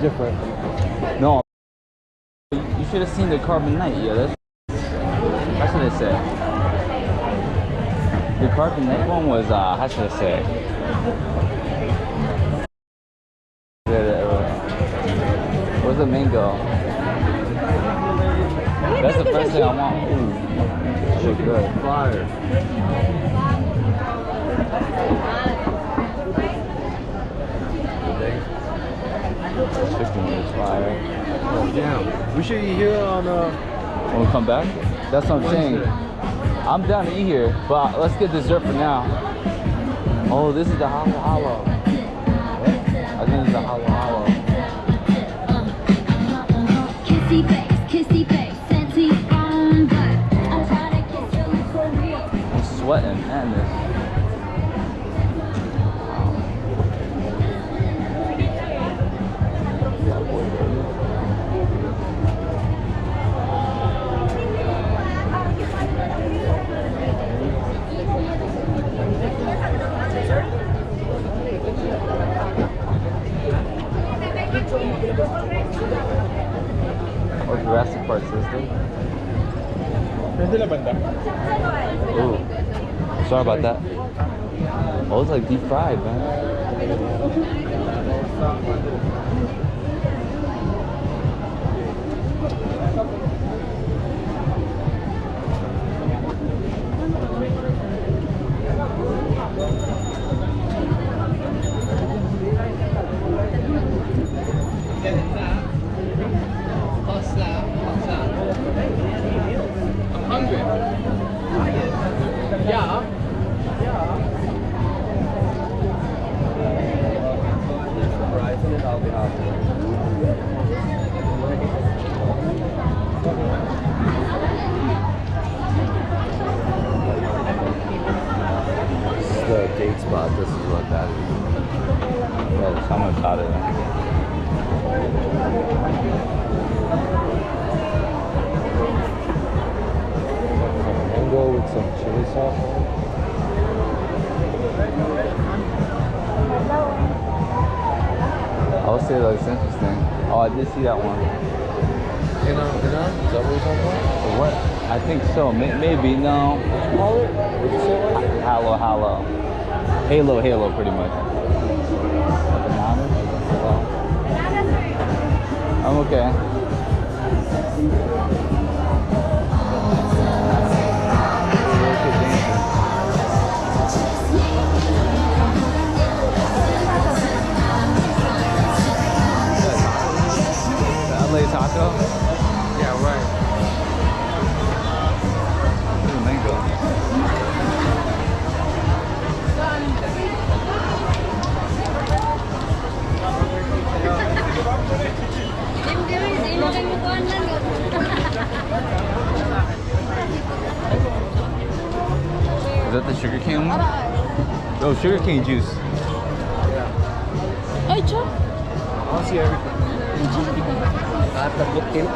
different. No. You should have seen the Carbonite. Yeah, that's what I said. The Carbonite one was, how should I say? Where's the mango? That's the first thing I want. Ooh, shit good. Fire. Chicken is fire. Oh, damn. We should eat here on When we come back? That's what I'm saying. I'm down to eat here, but let's get dessert for now. Oh, this is the halo halo. I think this is the halo halo. Kissy face, sexy on, but I'm trying to kiss you for real. I'm sweating, man. This. Or Jurassic Park system. Ooh. Sorry about that. Oh, it's like deep fried, man. I'm hungry. Yeah. I'll be happy. This is the date spot. This is what that is. Yeah, how much out of it? Mango with some chili sauce. I would say that looks interesting. Oh, I did see that one. Is that what you're talking about? What? I think so. Maybe. No. What you call it? What'd you say it was? Halo, halo. Halo, pretty much. Bananas? Well, I'm okay. LA taco? Yeah, right. Mango. Is that the sugarcane one? Oh, sugarcane juice. Yeah. Ay, Chop. I want to see everything. At the booking.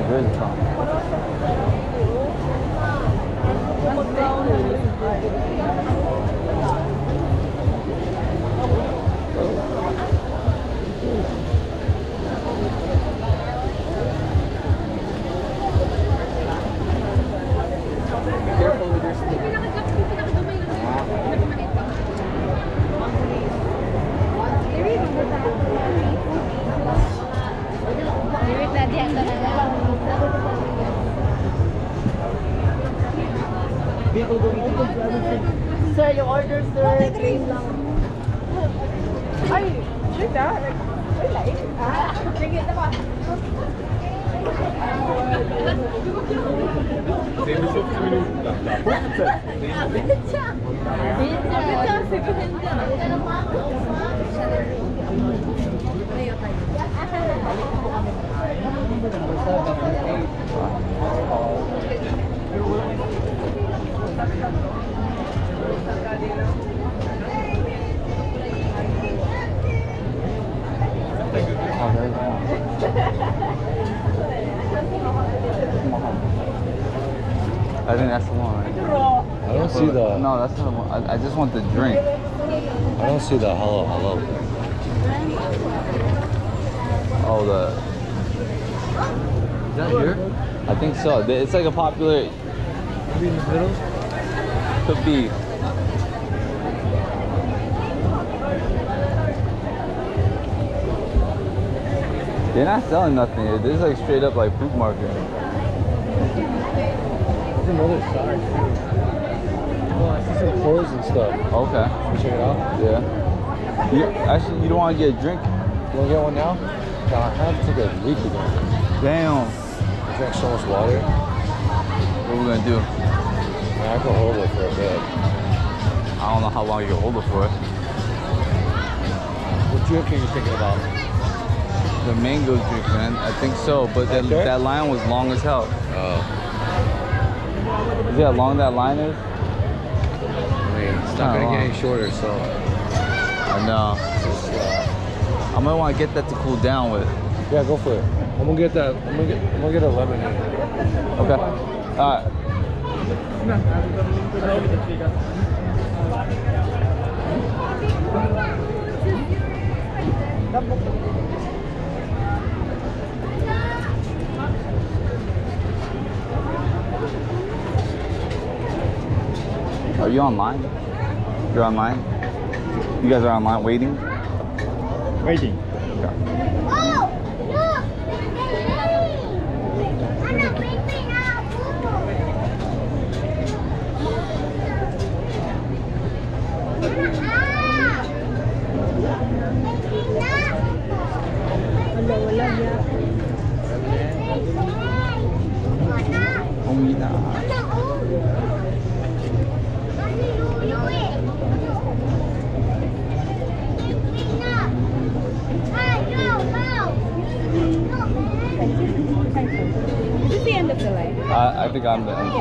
Where's it from? Careful with your stick. Sir, yung order, sir. Green lang. Ay, shit ah. Wala eh. Ah, sige na ba? Save the 50 minutes lang. Pizza. Oh, there's one. I think that's the one, right? I don't see the. No, that's not the one. I just want the drink. I don't see the hello. Oh, the. Is that here? I think so. It's like a popular. Maybe in the middle. Could be. They're not selling nothing here. This is like straight up like fruit market. There's another side too. Oh, I see some clothes and stuff. Okay. Can we check it out? Yeah. Actually, you don't want to get a drink? You wanna get one now? No, I had to take a week ago. Damn. I drank so much water. What are we gonna do? Man, I can hold it for a bit. I don't know how long you can hold it for. What drink are you thinking about? The mango drink, man. I think so, but that line was long as hell. Oh. You see how long that line is? I mean, it's not gonna get any shorter, so. I know. I might want to get that to cool down with. Yeah, go for it. I'm gonna get that. I'm gonna get a lemonade. Okay. All right. Are you online? You're online? You guys are online waiting? Waiting. Okay. Oh, look! Anna, bring me now. Uwi na. Is this the end of the line? I think I'm the end. Oh,